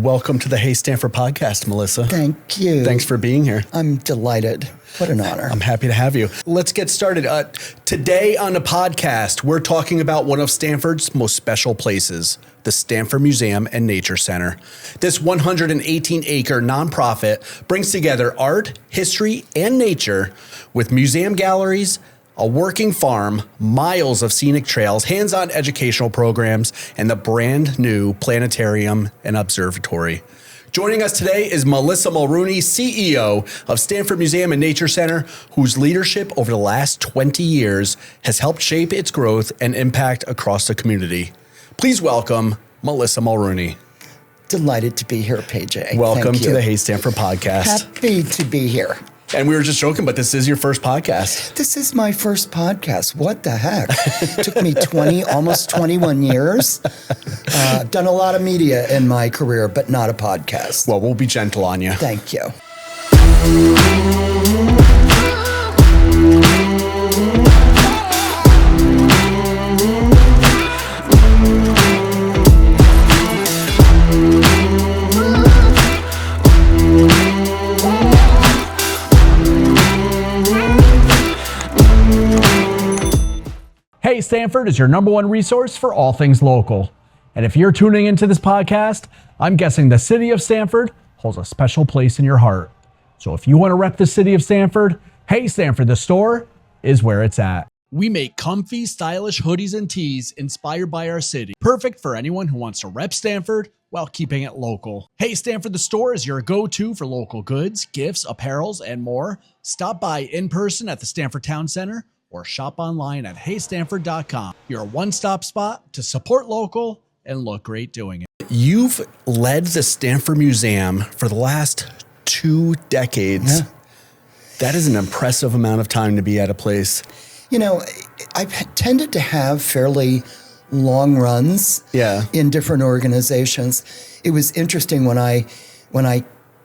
Welcome to the Hey Stanford podcast, Melissa. Thank you. Thanks for being here. I'm delighted. What an honor. I'm happy to have you. Let's get started. Today on the podcast, we're talking about one of Stanford's most special places, the Stamford Museum and Nature Center. This 118-acre nonprofit brings together art, history, and nature with museum galleries, a working farm, miles of scenic trails, hands-on educational programs, and the brand new Planetarium and Observatory. Joining us today is Melissa Mulrooney, CEO of Stamford Museum and Nature Center, whose leadership over the last 20 years has helped shape its growth and impact across the community. Please welcome Melissa Mulrooney. Delighted to be here, PJ. Welcome to the Hey Stanford podcast. Happy to be here. And we were just joking, but this is your first podcast. This is my first podcast. What the heck? It took me almost 21 years. I've done a lot of media in my career, but not a podcast. Well, we'll be gentle on you. Thank you. Hey Stanford is your number one resource for all things local. And if you're tuning into this podcast, I'm guessing the city of Stanford holds a special place in your heart. So if you want to rep the city of Stanford, Hey Stanford, the store is where it's at. We make comfy, stylish hoodies and tees inspired by our city. Perfect for anyone who wants to rep Stanford while keeping it local. Hey Stanford, the store is your go-to for local goods, gifts, apparels, and more. Stop by in person at the Stanford Town Center or shop online at heystanford.com. Your one-stop spot to support local and look great doing it. You've led the Stamford Museum for the last 2 decades. Yeah. That is an impressive amount of time to be at a place. You know, I've tended to have fairly long runs in different organizations. It was interesting when I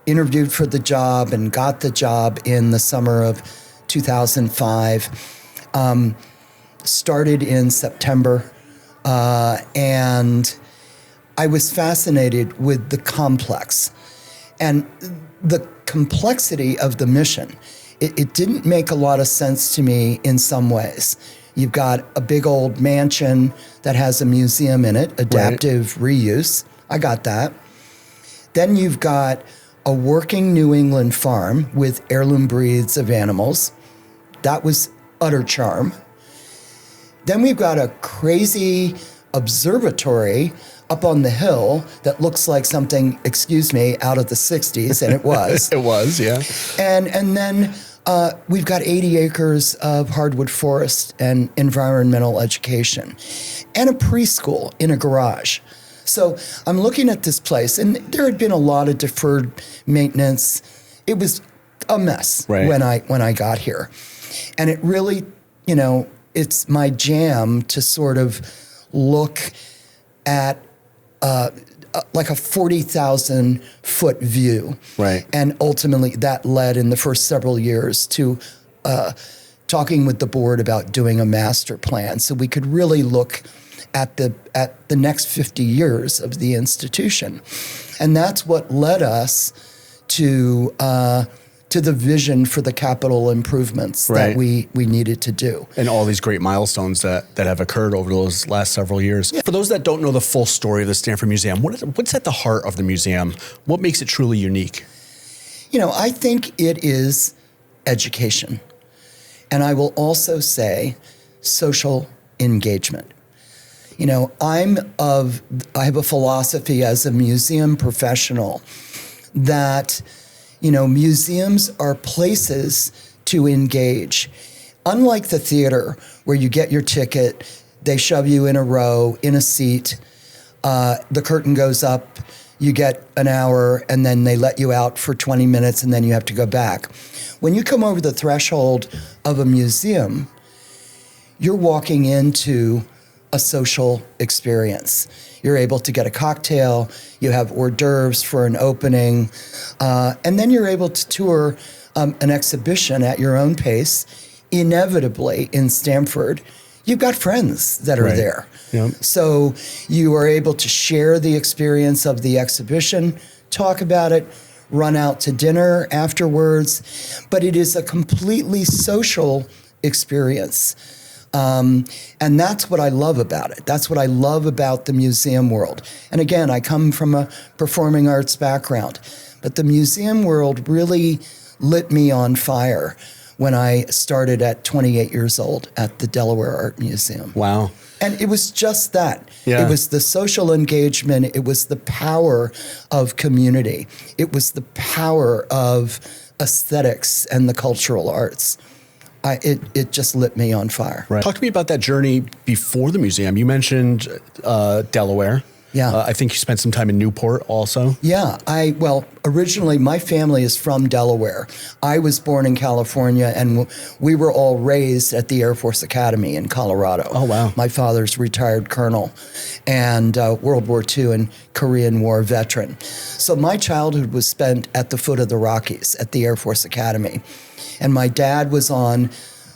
interviewed for the job and got the job in the summer of 2005. Started in September, and I was fascinated with the complex and the complexity of the mission. It didn't make a lot of sense to me in some ways. You've got a big old mansion that has a museum in it, adaptive reuse. I got that. Then you've got a working New England farm with heirloom breeds of animals. That was utter charm. Then we've got a crazy observatory up on the hill that looks like something, out of the 60s, and it was. It was, yeah. And then we've got 80 acres of hardwood forest and environmental education, and a preschool in a garage. So I'm looking at this place, and there had been a lot of deferred maintenance. It was a mess when I got here. And it really, it's my jam to sort of look at like a 40,000 foot view. Right. And ultimately that led in the first several years to talking with the board about doing a master plan so we could really look at the next 50 years of the institution. And that's what led us to the vision for the capital improvements that we needed to do. And all these great milestones that have occurred over those last several years. Yeah. For those that don't know the full story of the Stamford Museum, what's at the heart of the museum? What makes it truly unique? I think it is education. And I will also say social engagement. I have a philosophy as a museum professional that museums are places to engage. Unlike the theater, where you get your ticket, they shove you in a row, in a seat, the curtain goes up, you get an hour, and then they let you out for 20 minutes, and then you have to go back. When you come over the threshold of a museum, you're walking into a social experience. You're able to get a cocktail, you have hors d'oeuvres for an opening, and then you're able to tour an exhibition at your own pace. Inevitably, in Stamford, you've got friends that are Right. there. Yep. So you are able to share the experience of the exhibition, talk about it, run out to dinner afterwards, but it is a completely social experience. And that's what I love about it. That's what I love about the museum world. And again, I come from a performing arts background, but the museum world really lit me on fire when I started at 28 years old at the Delaware Art Museum. Wow. And it was just that. Yeah. It was the social engagement. It was the power of community. It was the power of aesthetics and the cultural arts. It just lit me on fire. Right. Talk to me about that journey before the museum. You mentioned Delaware. Yeah. I think you spent some time in Newport also. Yeah, well, originally my family is from Delaware. I was born in California, and we were all raised at the Air Force Academy in Colorado. Oh, wow. My father's retired colonel and World War II and Korean War veteran. So my childhood was spent at the foot of the Rockies at the Air Force Academy. And my dad was on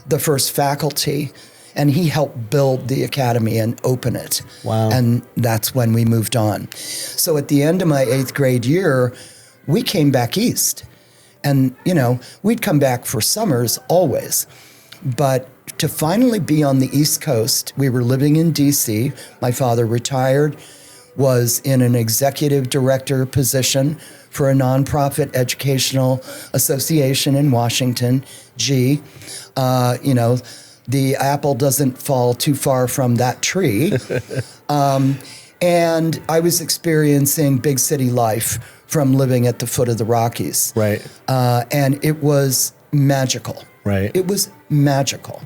the first faculty, and he helped build the academy and open it. Wow. And that's when we moved on. So at the end of my 8th grade year, we came back east. And, we'd come back for summers always. But to finally be on the East Coast, we were living in D.C. My father retired, was in an executive director position for a nonprofit educational association in Washington, the apple doesn't fall too far from that tree. And I was experiencing big city life from living at the foot of the Rockies. Right. And it was magical. Right. It was magical,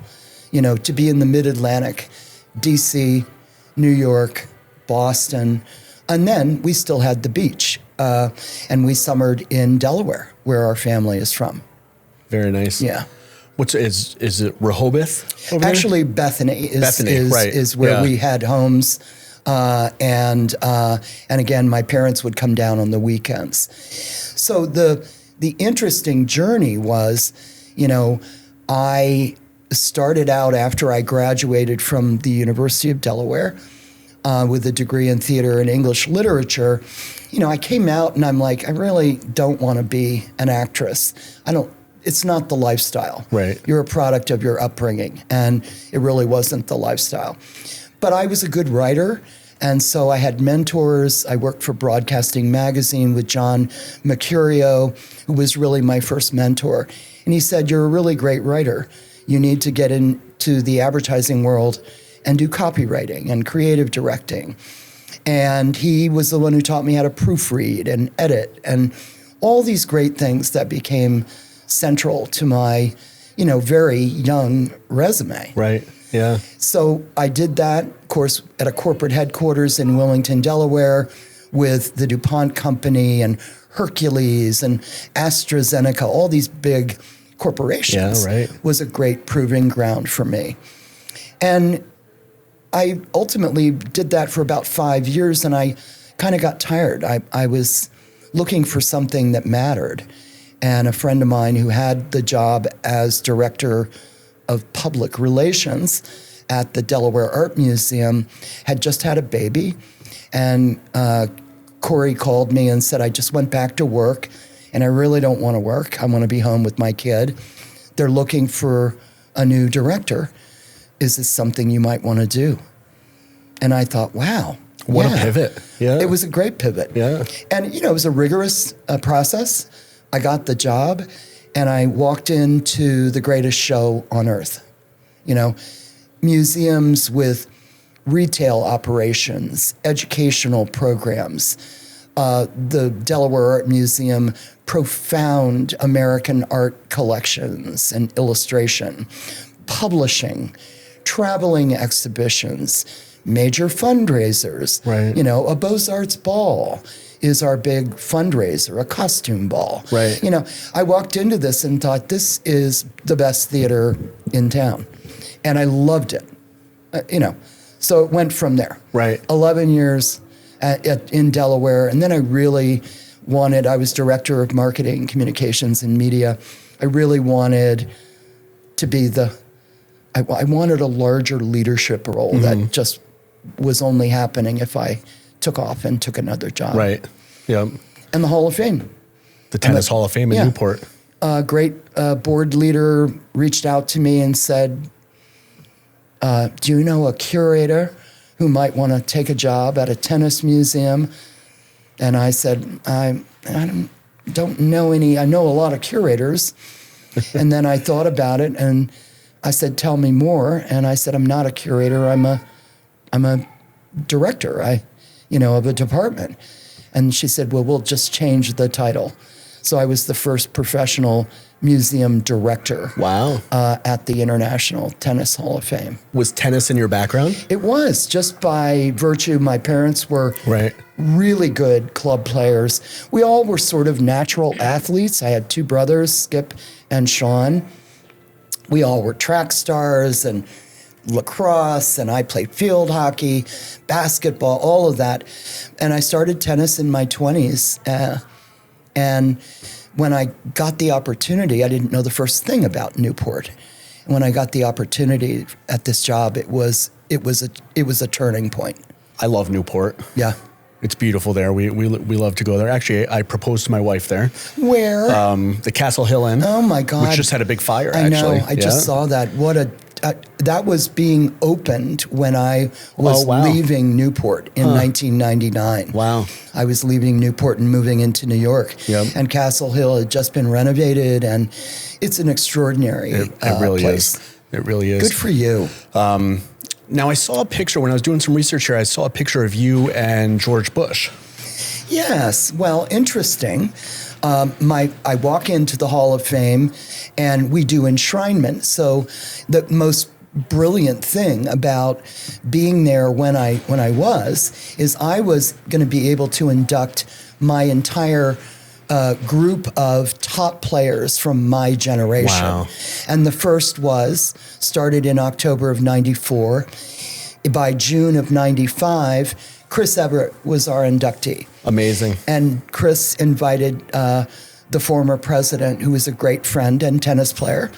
to be in the mid-Atlantic, DC, New York, Boston. And then we still had the beach. And we summered in Delaware, where our family is from. Very nice. Yeah. Is it Rehoboth? Over Actually, Bethany is where we had homes, and again, my parents would come down on the weekends. So the interesting journey was, I started out after I graduated from the University of Delaware with a degree in theater and English literature. I came out and I'm like, I really don't want to be an actress. It's not the lifestyle. Right. You're a product of your upbringing, and it really wasn't the lifestyle. But I was a good writer, and so I had mentors. I worked for Broadcasting Magazine with John Mercurio, who was really my first mentor. And he said, you're a really great writer. You need to get into the advertising world and do copywriting and creative directing. And he was the one who taught me how to proofread and edit and all these great things that became central to my, very young resume. Right. Yeah. So I did that, of course, at a corporate headquarters in Wilmington, Delaware, with the DuPont Company and Hercules and AstraZeneca, all these big corporations. Yeah, right. Was a great proving ground for me. And I ultimately did that for about 5 years, and I kind of got tired. I was looking for something that mattered. And a friend of mine who had the job as director of public relations at the Delaware Art Museum had just had a baby. And Corey called me and said, I just went back to work, and I really don't want to work. I want to be home with my kid. They're looking for a new director. Is this something you might want to do? And I thought, wow. What a pivot. Yeah. It was a great pivot. Yeah. And, it was a rigorous process. I got the job, and I walked into the greatest show on earth. Museums with retail operations, educational programs, the Delaware Art Museum, profound American art collections and illustration, publishing, traveling exhibitions, major fundraisers. Right. A Beaux-Arts ball is our big fundraiser, a costume ball. Right. I walked into this and thought, this is the best theater in town. And I loved it, So it went from there. Right. 11 years in Delaware. And then I was director of marketing, communications, and media. I really wanted to be the I wanted a larger leadership role that just was only happening if I took off and took another job. Right. Yep. And the Hall of Fame. The Tennis Hall of Fame in Newport. A great board leader reached out to me and said, do you know a curator who might want to take a job at a tennis museum? And I said, I don't know any. I know a lot of curators. And then I thought about it, and I said, tell me more. And I said, I'm not a curator. I'm a director, of a department. And she said, well, we'll just change the title. So I was the first professional museum director. Wow. At the International Tennis Hall of Fame. Was tennis in your background? It was, just by virtue. My parents were really good club players. We all were sort of natural athletes. I had two brothers, Skip and Sean. We all were track stars and lacrosse, and I played field hockey, basketball, all of that. And I started tennis in my 20s. And when I got the opportunity, I didn't know the first thing about Newport. And when I got the opportunity at this job, it was a turning point. I love Newport. Yeah. It's beautiful there. We love to go there. Actually, I proposed to my wife there. Where? The Castle Hill Inn. Oh my God. Which just had a big fire, I actually. know. I just saw that. That was being opened when I was leaving Newport in 1999. Wow. I was leaving Newport and moving into New York. Yep. And Castle Hill had just been renovated, and it's an extraordinary it really place. is. It really is. Good for you. Now, I saw a picture when I was doing some research here. I saw a picture of you and George Bush. Yes. Well, interesting. I walk into the Hall of Fame, and we do enshrinement. So the most brilliant thing about being there when I was is I was going to be able to induct my entire group of top players from my generation. Wow. And the first started in October of 94. By June of 95, Chris Everett was our inductee. Amazing. And Chris invited the former president, who was a great friend and tennis player,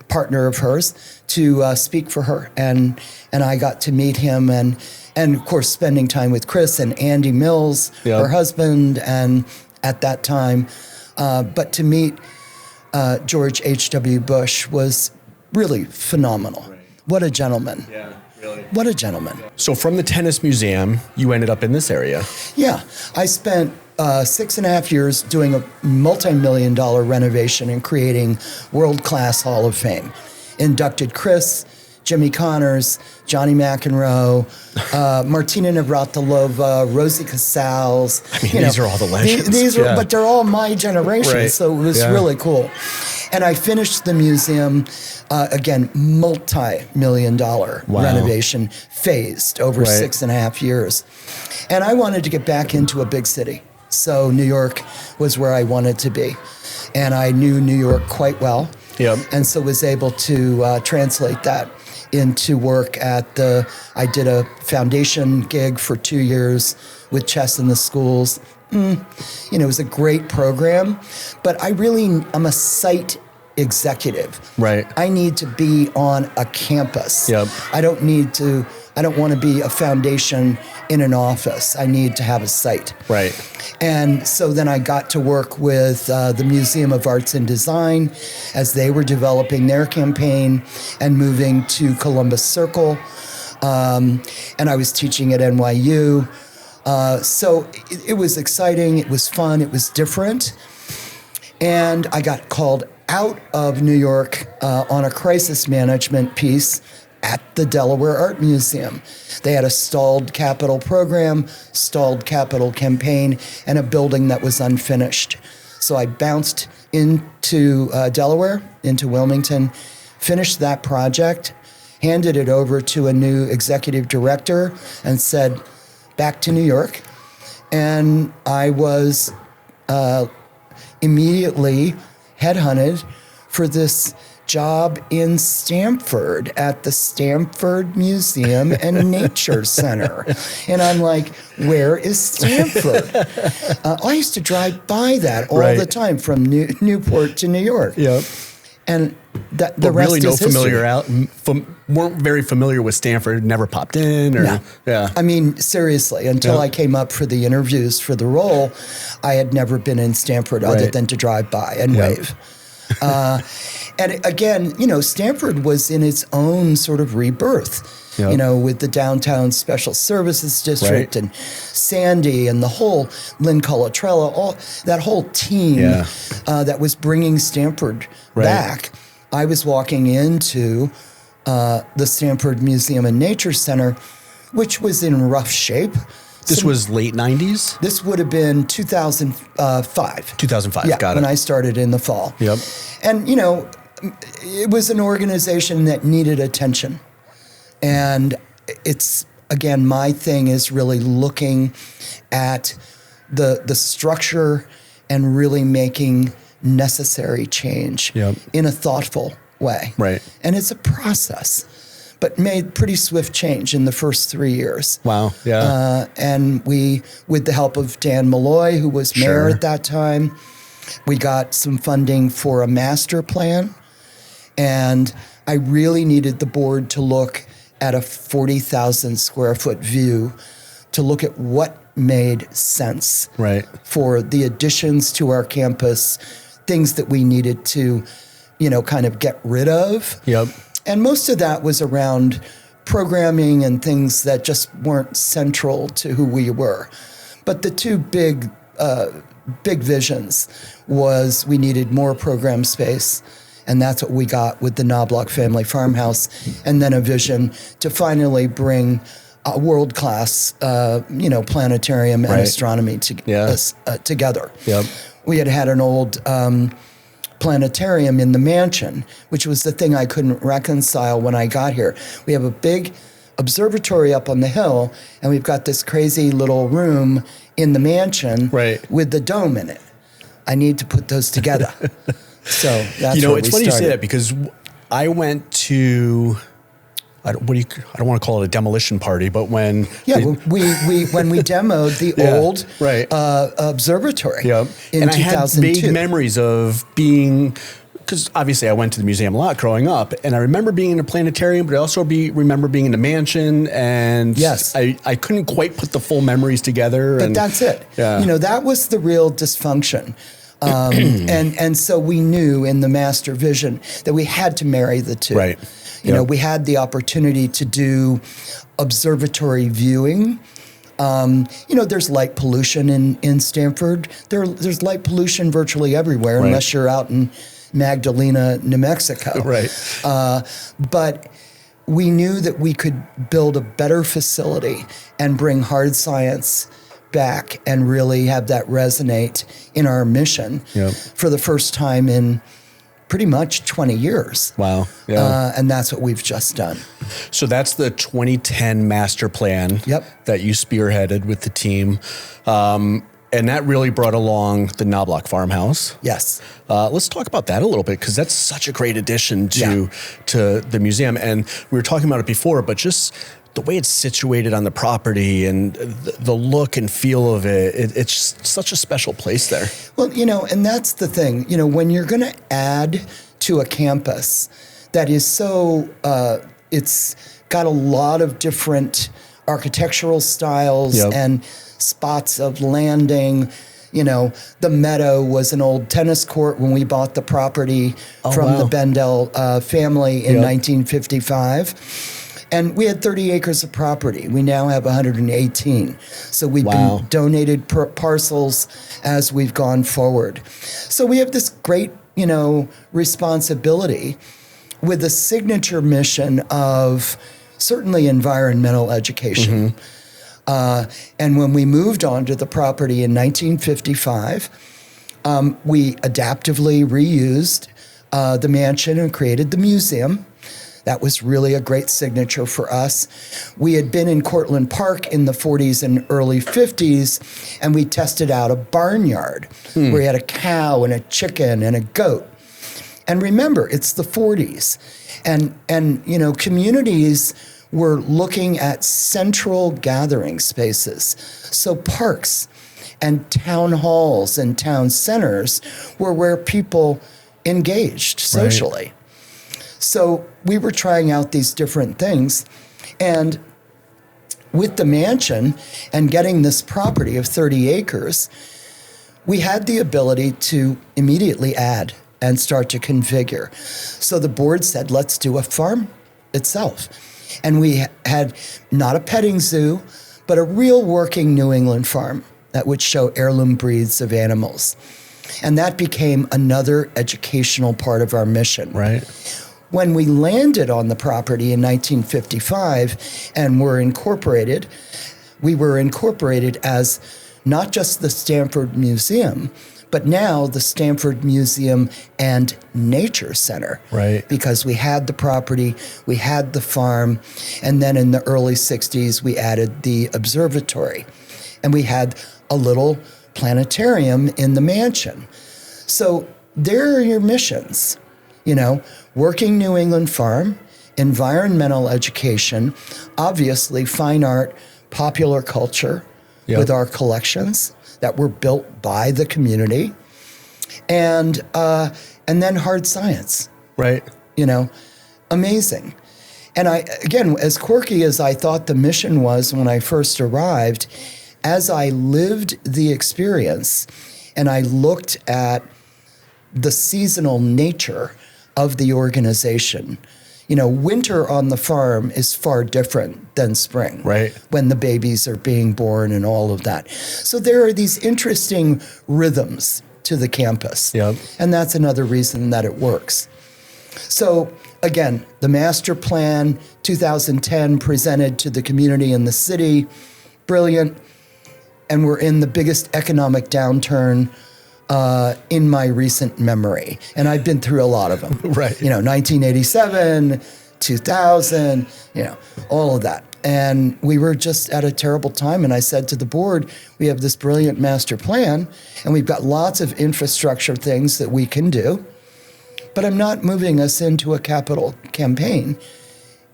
partner of hers, to speak for her. And I got to meet him, and of course, spending time with Chris and Andy Mills, her husband, and at that time. But to meet George H.W. Bush was really phenomenal. Right. What a gentleman. Yeah. Really? What a gentleman. So from the tennis museum, you ended up in this area. Yeah. I spent 6.5 years doing a multi-million-dollar renovation and creating world-class Hall of Fame. Inducted Chris, Jimmy Connors, Johnny McEnroe, Martina Navratilova, Rosie Casals. I mean, these are all the legends. These are, but they're all my generation, so it was really cool. And I finished the museum, again, multi-million-dollar renovation, phased over 6.5 years. And I wanted to get back into a big city. So New York was where I wanted to be. And I knew New York quite well. Yep. And so was able to translate that into work I did a foundation gig for 2 years with Chess in the Schools. It was a great program, but I'm a site executive. Right. I need to be on a campus. Yep. I don't want to be a foundation in an office. I need to have a site. Right. And so then I got to work with the Museum of Arts and Design as they were developing their campaign and moving to Columbus Circle. And I was teaching at NYU. So it was exciting. It was fun. It was different. And I got called out of New York on a crisis management piece at the Delaware Art Museum. They had a stalled capital program, stalled capital campaign, and a building that was unfinished. So I bounced into Delaware, into Wilmington, finished that project, handed it over to a new executive director, and said, back to New York. And I was immediately headhunted for this job in Stamford at the Stamford Museum and Nature Center. And I'm like, where is Stamford? I used to drive by that all the time from Newport to New York. Yep. And the But rest really, is history. weren't very familiar with Stanford. Never popped in, or No. I mean, seriously, until I came up for the interviews for the role, I had never been in Stanford other than to drive by and wave. And again, Stanford was in its own sort of rebirth. With the downtown special services district and Sandy and the whole Lynn Colatrella, that whole team that was bringing Stanford back. I was walking into the Stamford Museum and Nature Center, which was in rough shape. This was late 90s? This would have been 2005. 2005, yeah, got it. when I started in the fall. Yep. And, it was an organization that needed attention. And it's, again, my thing is really looking at the structure and really making necessary change in a thoughtful way. Right. And it's a process, but made pretty swift change in the first 3 years. Wow, yeah. And we, with the help of Dan Malloy, who was mayor at that time, we got some funding for a master plan. And I really needed the board to look at a 40,000 square foot view to look at what made sense for the additions to our campus, things that we needed to, kind of get rid of. Yep. And most of that was around programming and things that just weren't central to who we were. But the two big visions was we needed more program space, and that's what we got with the Knobloch family farmhouse, and then a vision to finally bring a world-class, planetarium and astronomy together. Yep. We had an old planetarium in the mansion, which was the thing I couldn't reconcile when I got here. We have a big observatory up on the hill, and we've got this crazy little room in the mansion with the dome in it. I need to put those together. So that's it's funny you say that, because I went to, I don't want to call it a demolition party, but when when we demoed the old observatory in and 2002. I had vague memories of being, because obviously I went to the museum a lot growing up, and I remember being in a planetarium, but I also remember being in the mansion, and I couldn't quite put the full memories together. But that's it. Yeah. That was the real dysfunction. And so we knew in the master vision that we had to marry the two. Right. We had the opportunity to do observatory viewing. There's light pollution in Stanford. There's light pollution virtually everywhere, unless you're out in Magdalena, New Mexico. But we knew that we could build a better facility and bring hard science back and really have that resonate in our mission for the first time in pretty much 20 years. Wow. Yeah. And that's what we've just done. So that's the 2010 master plan that you spearheaded with the team. And that really brought along the Knobloch farmhouse. Yes. Let's talk about that a little bit, because that's such a great addition to the museum. And we were talking about it before, but just the way it's situated on the property and the look and feel of it, it's just such a special place there. Well, and that's the thing, when you're going to add to a campus that is so, it's got a lot of different architectural styles and spots of landing. The meadow was an old tennis court when we bought the property from the Bendel family in 1955. And we had 30 acres of property. We now have 118. So we've been donated parcels as we've gone forward. So we have this great, responsibility with a signature mission of certainly environmental education. And when we moved onto the property in 1955, we adaptively reused the mansion and created the museum. That was really a great signature for us. We had been in Cortlandt Park in the 40s and early 50s, and we tested out a barnyard where we had a cow and a chicken and a goat. And remember, it's the 40s. And communities were looking at central gathering spaces. So parks and town halls and town centers were where people engaged socially. So we were trying out these different things. And with the mansion and getting this property of 30 acres, we had the ability to immediately add and start to configure. So the board said, let's do a farm itself. And we had not a petting zoo, but a real working New England farm that would show heirloom breeds of animals. And that became another educational part of our mission. Right. When we landed on the property in 1955 and were incorporated, we were incorporated as not just the Stamford Museum, but now the Stamford Museum and Nature Center. Right. Because we had the property, we had the farm, and then in the early 60s, we added the observatory. And we had a little planetarium in the mansion. So there are your missions, working New England farm, environmental education, obviously fine art, popular culture with our collections that were built by the community, and then hard science. Right. Amazing. And again, as quirky as I thought the mission was when I first arrived, as I lived the experience and I looked at the seasonal nature of the organization, winter on the farm is far different than spring. Right. When the babies are being born and all of that. So there are these interesting rhythms to the campus. Yep. And that's another reason that it works. So again, the master plan, 2010, presented to the community in the city, brilliant. And we're in the biggest economic downturn in my recent memory. And I've been through a lot of them. Right. 1987, 2000, all of that. And we were just at a terrible time. And I said to the board, we have this brilliant master plan, and we've got lots of infrastructure things that we can do. But I'm not moving us into a capital campaign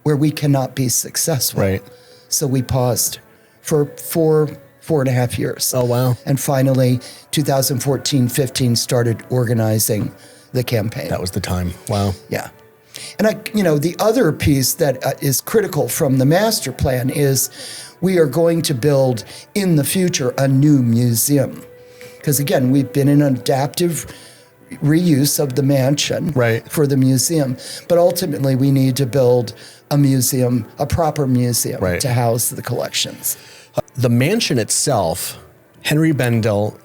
where we cannot be successful. Right. So we paused for 4.5 years. Oh, wow. And finally, 2014-15 started organizing the campaign. That was the time. Wow. Yeah. And the other piece that is critical from the master plan is we are going to build in the future a new museum. Because again, we've been in adaptive reuse of the mansion for the museum. But ultimately, we need to build a museum, a proper museum to house the collections. The mansion itself, Henry Bendel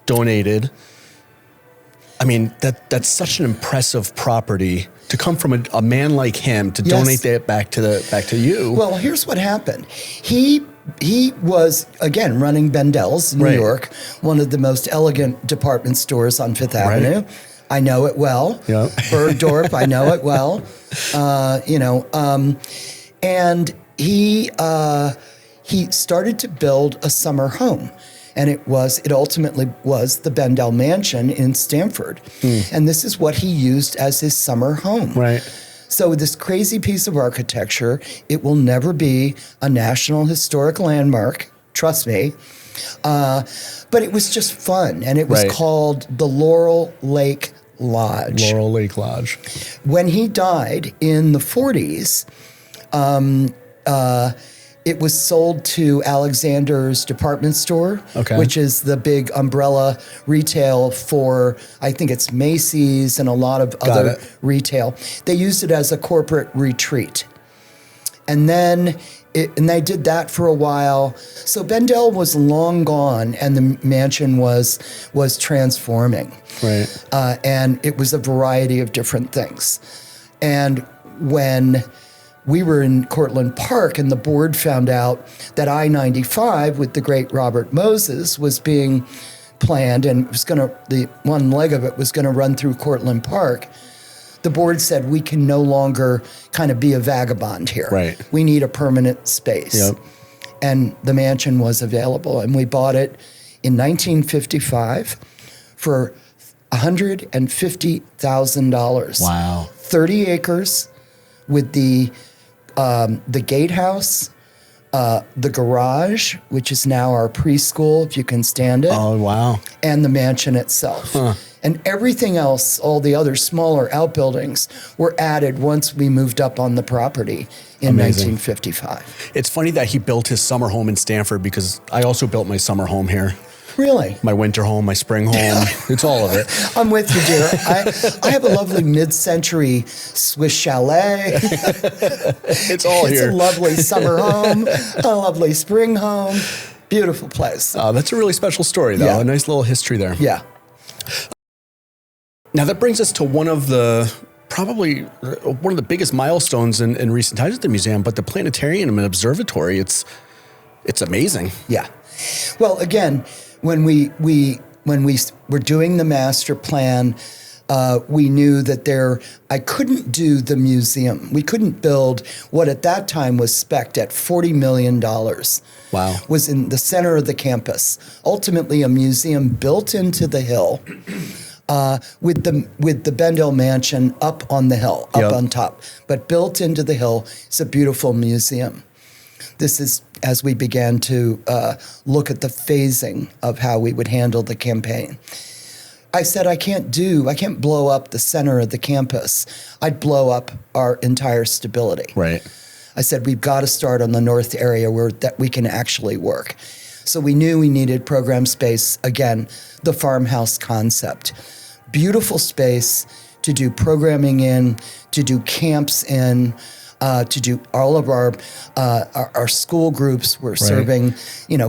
donated. I mean, that's such an impressive property to come from a man like him to donate that back to you. Well, here's what happened. He was, again, running Bendel's in New York, one of the most elegant department stores on Fifth Avenue. I know it well. Yeah. Bergdorf, I know it well. And he started to build a summer home. And it ultimately was the Bendel Mansion in Stamford. And this is what he used as his summer home. Right. So this crazy piece of architecture, it will never be a National Historic Landmark, trust me. But it was just fun. And it was called the Laurel Lake Lodge. Laurel Lake Lodge. When he died in the 40s, it was sold to Alexander's department store, which is the big umbrella retail for, I think it's Macy's and a lot of other retail. They used it as a corporate retreat. And then they did that for a while. So Bendel was long gone and the mansion was transforming. Right. And it was a variety of different things. And when we were in Cortlandt Park and the board found out that I-95 with the great Robert Moses was being planned and the one leg of it was going to run through Cortlandt Park, the board said we can no longer kind of be a vagabond here. Right. We need a permanent space. Yep. And the mansion was available. And we bought it in 1955 for $150,000. Wow. 30 acres with the gatehouse, the garage, which is now our preschool, if you can stand it. Oh, wow. And the mansion itself. And everything else, all the other smaller outbuildings, were added once we moved up on the property in Amazing. 1955. It's funny that he built his summer home in Stamford because I also built my summer home here. Really? My winter home, my spring home. It's all of it. I'm with you, dear. I have a lovely mid-century Swiss chalet. It's all here. It's a lovely summer home, a lovely spring home. Beautiful place. That's a really special story, though. Yeah. A nice little history there. Yeah. Now that brings us to one of the biggest milestones in recent times at the museum, but the planetarium and observatory. It's amazing. Yeah. Well, again, when we were doing the master plan, we knew that I couldn't do the museum. We couldn't build what at that time was spec'd at $40 million. Wow. Was in the center of the campus. Ultimately, a museum built into the hill with the Bendel mansion up on the hill, up on top. But built into the hill is a beautiful museum. This is as we began to look at the phasing of how we would handle the campaign. I said, I can't blow up the center of the campus. I'd blow up our entire stability. Right. I said, we've got to start on the north area where that we can actually work. So we knew we needed program space, again, the farmhouse concept. Beautiful space to do programming in, to do camps in, to do all of our school groups. We're serving,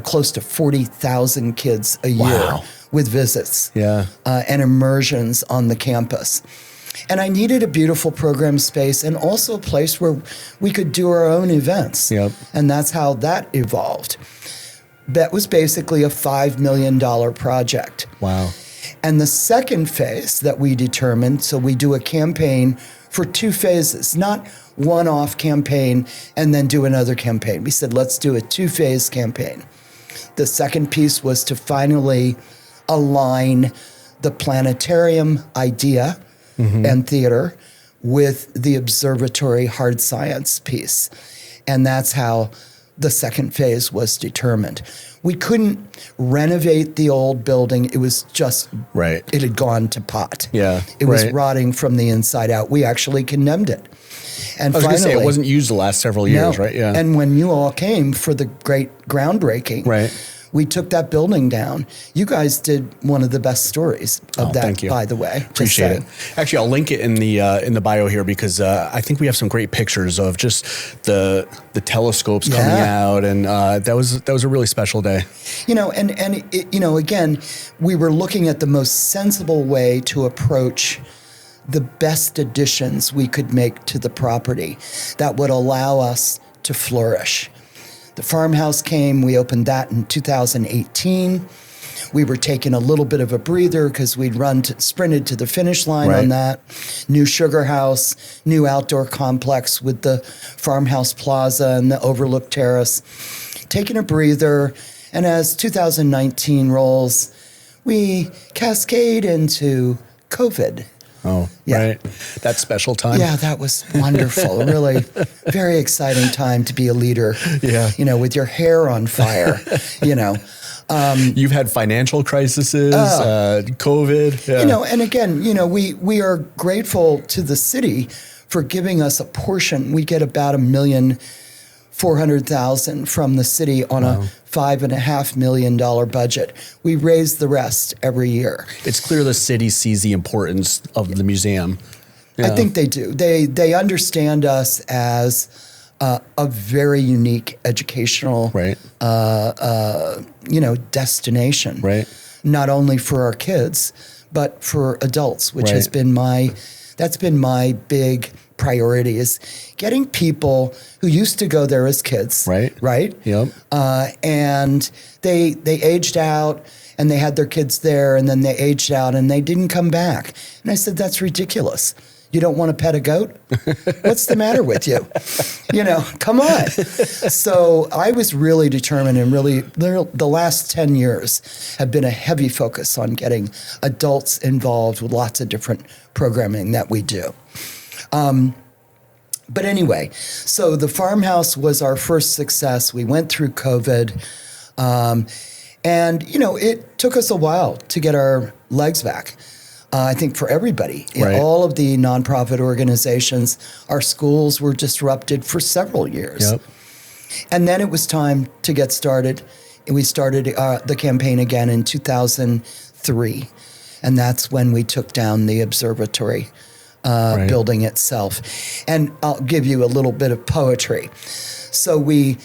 close to 40,000 kids a year with visits and immersions on the campus. And I needed a beautiful program space and also a place where we could do our own events. Yep. And that's how that evolved. That was basically a $5 million project. Wow. And the second phase that we determined, so we do a campaign for 2 phases, not one-off campaign and then do another campaign. We said, let's do a 2-phase campaign. The second piece was to finally align the planetarium idea and theater with the observatory hard science piece. And that's how the second phase was determined. We couldn't renovate the old building. It was just, it had gone to pot. Yeah. It was rotting from the inside out. We actually condemned it. And I was going to say, finally, it wasn't used the last several years, right? Yeah. And when you all came for the great groundbreaking, we took that building down. You guys did one of the best stories of that, thank you. By the way. Appreciate it. Actually, I'll link it in the bio here because I think we have some great pictures of just the telescopes coming out, and that was a really special day. Again, we were looking at the most sensible way to approach the best additions we could make to the property that would allow us to flourish. The farmhouse came, we opened that in 2018. We were taking a little bit of a breather because we'd sprinted to the finish line on that. New sugar house, new outdoor complex with the farmhouse plaza and the overlook terrace. Taking a breather, and as 2019 rolls, we cascade into COVID. Oh, right. That special time. Yeah, that was wonderful. A really very exciting time to be a leader. Yeah. With your hair on fire, You've had financial crises, COVID. Yeah. And again, we are grateful to the city for giving us a portion. We get about $1,400,000 from the city on a $5.5 million budget. We raise the rest every year. It's clear the city sees the importance of the museum. Yeah. I think they do. They understand us as a very unique educational, destination. Right. Not only for our kids, but for adults, which has been that's been my big priority, is getting people who used to go there as kids. Right. Yep. And they aged out and they had their kids there, and then they aged out and they didn't come back. And I said, that's ridiculous. You don't want to pet a goat? What's the matter with you? Come on. So I was really determined, and really the last 10 years have been a heavy focus on getting adults involved with lots of different programming that we do. But anyway, so the farmhouse was our first success. We went through COVID. And it took us a while to get our legs back. I think for everybody. Right. All of the nonprofit organizations, our schools were disrupted for several years. Yep. And then it was time to get started. And we started the campaign again in 2003. And that's when we took down the observatory building itself. And I'll give you a little bit of poetry. So we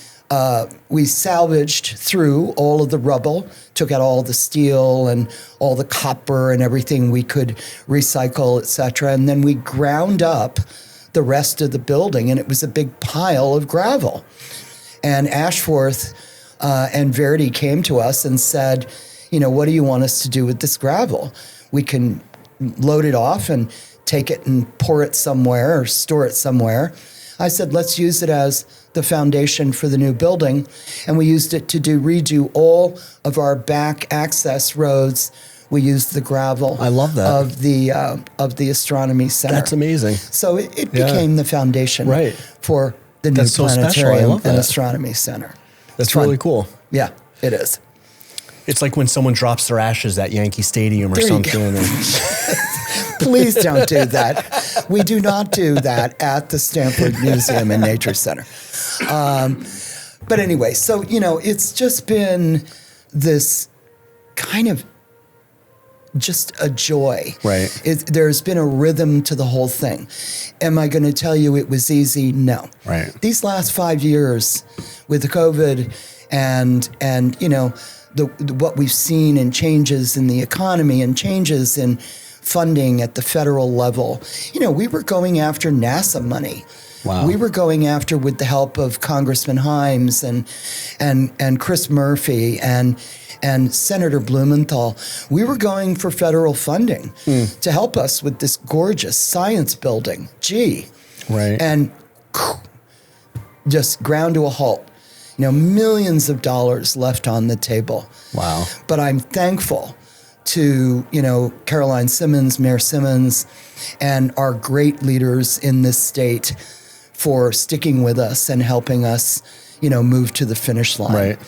salvaged through all of the rubble, took out all the steel and all the copper and everything we could recycle, et cetera. And then we ground up the rest of the building, and it was a big pile of gravel. And Ashforth and Verity came to us and said, what do you want us to do with this gravel? We can load it off and take it and pour it somewhere or store it somewhere. I said, let's use it as the foundation for the new building. And we used it to redo all of our back access roads. We used the gravel. I love that. Of the Astronomy Center. That's amazing. So it became the foundation for the new That's so special. I Planetarium love and that. Astronomy Center. That's really cool. Yeah, it is. It's like when someone drops their ashes at Yankee Stadium or There you something. Please don't do that. We do not do that at the Stamford Museum and Nature Center. But anyway, so, it's just been this kind of just a joy. Right. There's been a rhythm to the whole thing. Am I going to tell you it was easy? No. Right. These last 5 years with the COVID and what we've seen in changes in the economy and changes in funding at the federal level, we were going after NASA money. Wow. We were going after, with the help of Congressman Himes and Chris Murphy and Senator Blumenthal, we were going for federal funding to help us with this gorgeous science building. Right. And just ground to a halt. Millions of dollars left on the table. Wow. But I'm thankful to, Caroline Simmons, Mayor Simmons, and our great leaders in this state for sticking with us and helping us, move to the finish line. Right.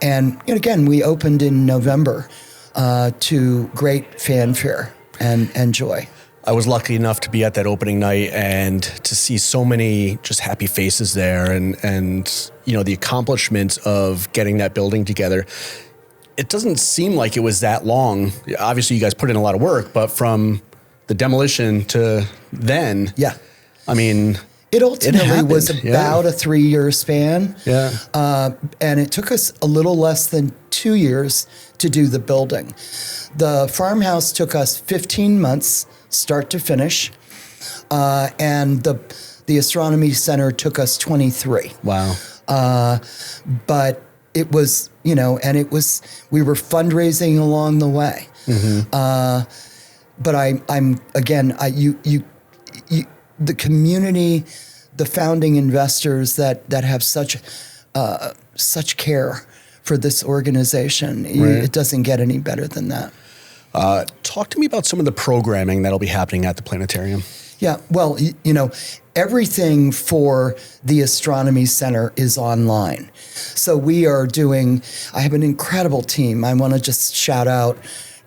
And again, we opened in November to great fanfare and joy. I was lucky enough to be at that opening night and to see so many just happy faces there and the accomplishment of getting that building together. It doesn't seem like it was that long. Obviously, you guys put in a lot of work, but from the demolition to then, Yeah. I mean, it ultimately was happened. about a 3-year span. Yeah. And it took us a little less than 2 years to do the building. The farmhouse took us 15 months, start to finish. And the Astronomy Center took us 23. Wow. But it was, we were fundraising along the way. Mm-hmm. But the community, the founding investors that have such care for this organization, it doesn't get any better than that. Talk to me about some of the programming that'll be happening at the planetarium. Yeah, well, everything for the Astronomy Center is online. So I have an incredible team. I want to just shout out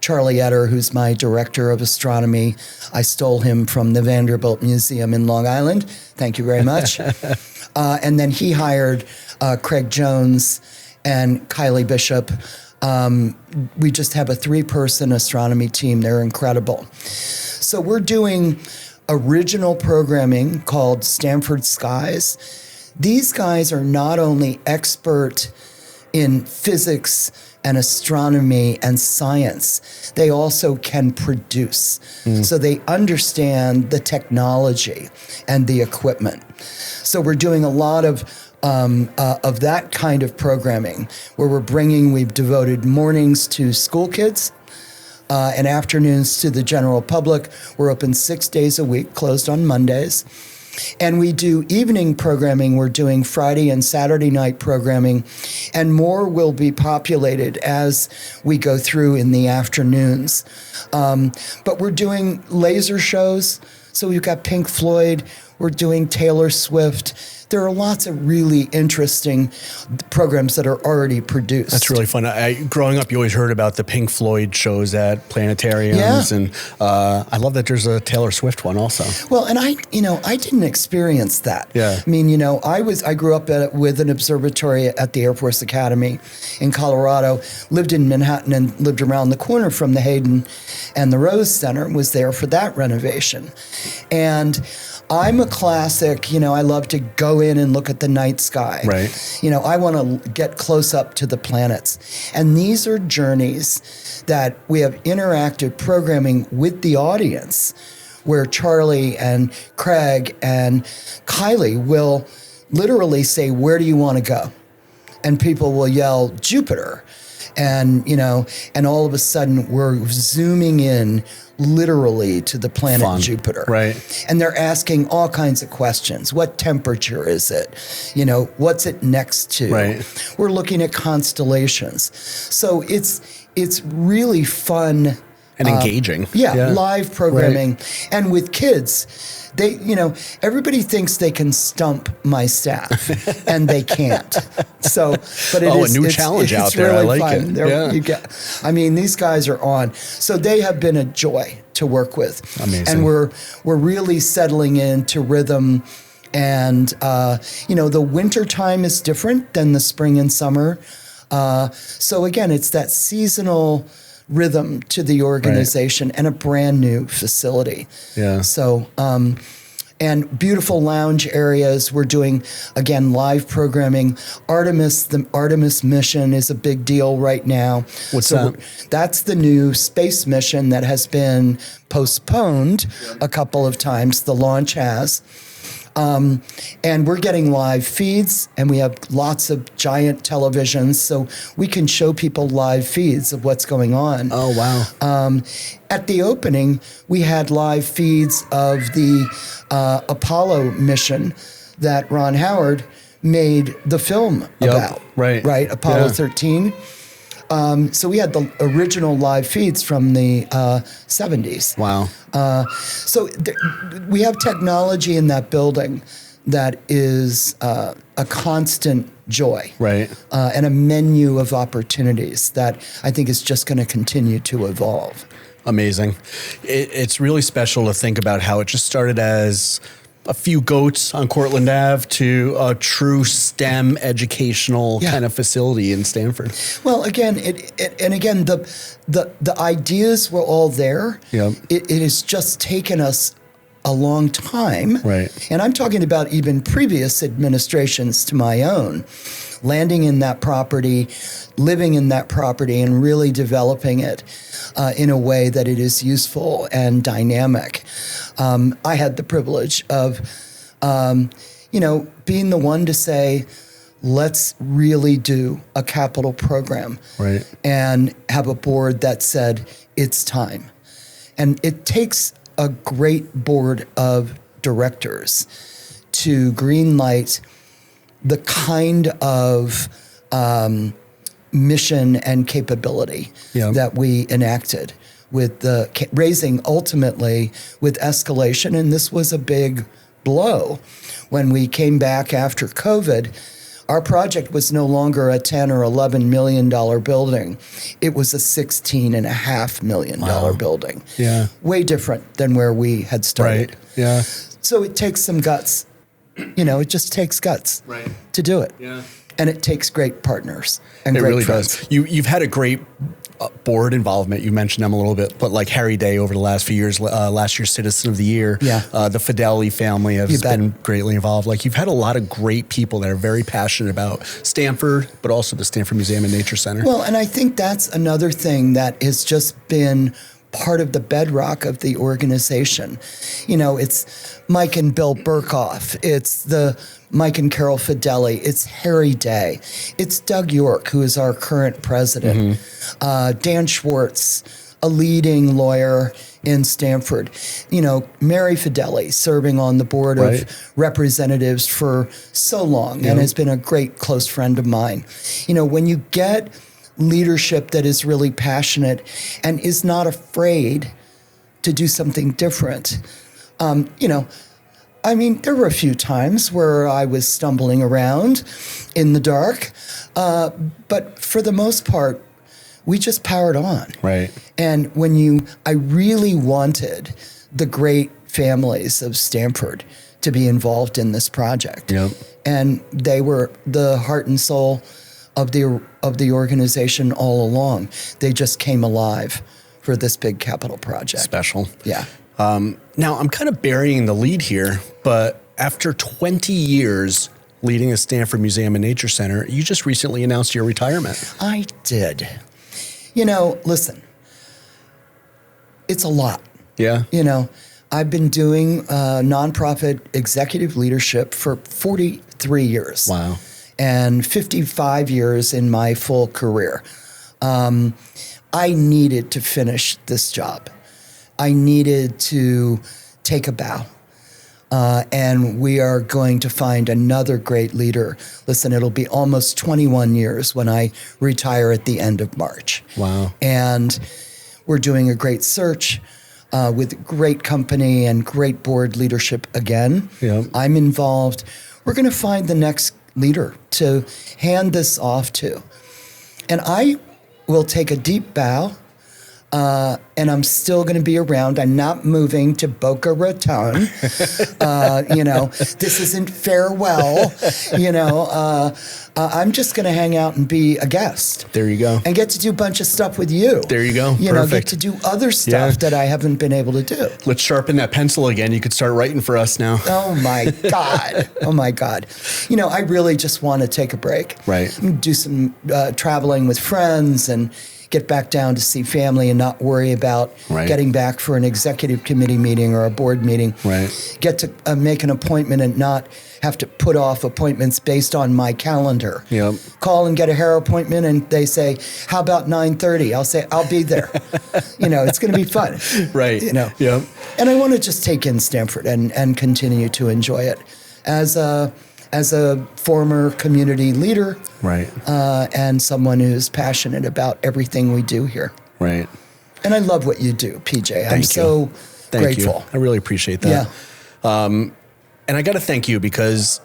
Charlie Etter, who's my director of astronomy. I stole him from the Vanderbilt Museum in Long Island. Thank you very much. And then he hired Craig Jones and Kylie Bishop. We just have a 3-person astronomy team. They're incredible. So we're doing original programming called Stamford Skies. These guys are not only expert in physics and astronomy and science, they also can produce. So they understand the technology and the equipment. So we're doing a lot of that kind of programming where we've devoted mornings to school kids and afternoons to the general public. We're open 6 days a week, closed on Mondays. And we do evening programming. We're doing Friday and Saturday night programming, and more will be populated as we go through in the afternoons. But we're doing laser shows. So we've got Pink Floyd. We're doing Taylor Swift. There are lots of really interesting programs that are already produced. That's really fun. Growing up, you always heard about the Pink Floyd shows at planetariums, and I love that there's a Taylor Swift one also. Well, and I didn't experience that. Yeah. I mean, I grew up with an observatory at the Air Force Academy in Colorado, lived in Manhattan and lived around the corner from the Hayden and the Rose Center, was there for that renovation. And I'm a classic, I love to go in and look at the night sky. Right. I want to get close up to the planets. And these are journeys that we have interactive programming with the audience, where Charlie and Craig and Kylie will literally say, "Where do you want to go?" And people will yell, "Jupiter." And, and all of a sudden we're zooming in literally to the planet Jupiter. Right. And they're asking all kinds of questions. What temperature is it? What's it next to? Right. We're looking at constellations. So it's really fun. And engaging. Live programming. Right. And with kids, they, everybody thinks they can stump my staff, and they can't. So, but a new challenge out there. Really I like it. These guys are on. So they have been a joy to work with. Amazing. And we're really settling into rhythm. And, the winter time is different than the spring and summer. So again, it's that seasonal rhythm to the organization, and a brand new facility. Yeah. So, and beautiful lounge areas. We're doing, again, live programming. The Artemis mission is a big deal right now. What's that? That's the new space mission that has been postponed a couple of times. The launch has. And we're getting live feeds, and we have lots of giant televisions, so we can show people live feeds of what's going on. Oh, wow. At the opening, we had live feeds of the Apollo mission that Ron Howard made the film about. Right. Apollo 13. So we had the original live feeds from the 70s. Wow. So we have technology in that building that is a constant joy. Right. And a menu of opportunities that I think is just going to continue to evolve. Amazing. It's really special to think about how it just started as a few goats on Cortland Ave to a true STEM educational kind of facility in Stamford. Well, again, the ideas were all there. Yeah. It has just taken us a long time. Right. And I'm talking about even previous administrations to my own, landing in that property, living in that property, and really developing it in a way that it is useful and dynamic. I had the privilege of, being the one to say, let's really do a capital program. Right. And have a board that said, it's time. And it takes a great board of directors to greenlight the kind of mission and capability that we enacted with the raising ultimately with escalation. And this was a big blow. When we came back after COVID, our project was no longer a $10 or $11 million building. It was a $16.5 million building. Yeah. Way different than where we had started. Right. Yeah. So it takes some guts. It just takes guts to do it. Yeah. And it takes great partners and it great really friends. does. You've had a great board involvement. You mentioned them a little bit, but like Harry Day over the last few years, last year's Citizen of the Year, the Fidelli family has been greatly involved. Like you've had a lot of great people that are very passionate about Stamford, but also the Stamford Museum and Nature Center. Well, and I think that's another thing that has just been part of the bedrock of the organization. It's Mike and Bill Burkhoff. It's the Mike and Carol Fidelli. It's Harry Day. It's Doug York, who is our current president. Dan Schwartz, a leading lawyer in Stamford. Mary Fidelli, serving on the board of representatives for so long and has been a great close friend of mine. When you get leadership that is really passionate and is not afraid to do something different. I mean, there were a few times where I was stumbling around in the dark, but for the most part, we just powered on. Right. And I really wanted the great families of Stamford to be involved in this project. Yep. And they were the heart and soul of the organization all along. They just came alive for this big capital project. Special. Yeah. Now, I'm kind of burying the lead here, but after 20 years leading the Stamford Museum and Nature Center, you just recently announced your retirement. I did. Listen, it's a lot. Yeah. I've been doing nonprofit executive leadership for 43 years. Wow. And 55 years in my full career. I needed to finish this job. I needed to take a bow. And we are going to find another great leader. Listen, it'll be almost 21 years when I retire at the end of March. Wow. And we're doing a great search with great company and great board leadership again. Yep. I'm involved. We're going to find the next leader to hand this off to. And I will take a deep bow. And I'm still going to be around. I'm not moving to Boca Raton. This isn't farewell. I'm just going to hang out and be a guest. There you go. And get to do a bunch of stuff with you. There you go. Get Perfect. to do other stuff that I haven't been able to do. Let's sharpen that pencil again. You could start writing for us now. Oh, my God. Oh, my God. I really just want to take a break. Right. Do some traveling with friends and get back down to see family and not worry about getting back for an executive committee meeting or a board meeting. Right. Get to make an appointment and not have to put off appointments based on my calendar. Yep. Call and get a hair appointment and they say, how about 9:30? I'll say, I'll be there. It's going to be fun. Right. Yep. And I want to just take in Stamford and continue to enjoy it as a former community leader, right, and someone who's passionate about everything we do here. Right. And I love what you do, PJ. I'm Thank so you. grateful. I really appreciate that. Yeah. And I got to thank you because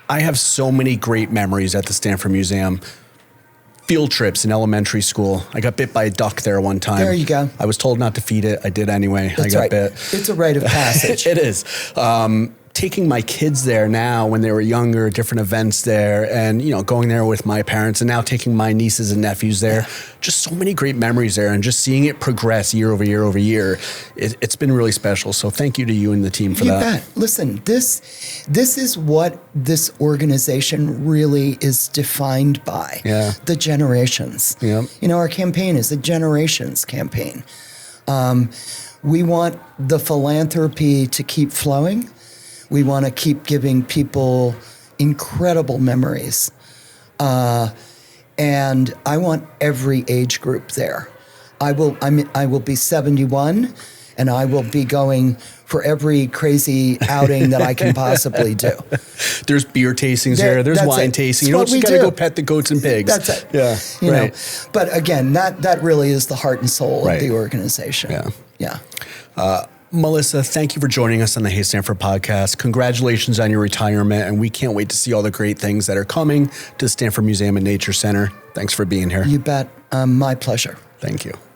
I have so many great memories at the Stamford Museum. Field trips in elementary school. I got bit by a duck there one time. There you go. I was told not to feed it. I did anyway. That's I got right. bit. It's a rite of passage. It is. Taking my kids there now when they were younger, different events there, and going there with my parents, and now taking my nieces and nephews there. Yeah. Just so many great memories there, and just seeing it progress year over year over year. It's been really special. So thank you to you and the team for that. You bet. Listen, this is what this organization really is defined by. Yeah. The generations. Yeah. Our campaign is a generations campaign. We want the philanthropy to keep flowing. We want to keep giving people incredible memories. And I want every age group there. I will be 71, and I will be going for every crazy outing that I can possibly do. There's beer tastings there. There's wine tasting. You don't just got to go pet the goats and pigs. That's it. Yeah. You know. But again, that really is the heart and soul of the organization. Yeah. Melissa, thank you for joining us on the Hey Stanford podcast. Congratulations on your retirement, and we can't wait to see all the great things that are coming to the Stanford Museum and Nature Center. Thanks for being here. You bet. My pleasure. Thank you.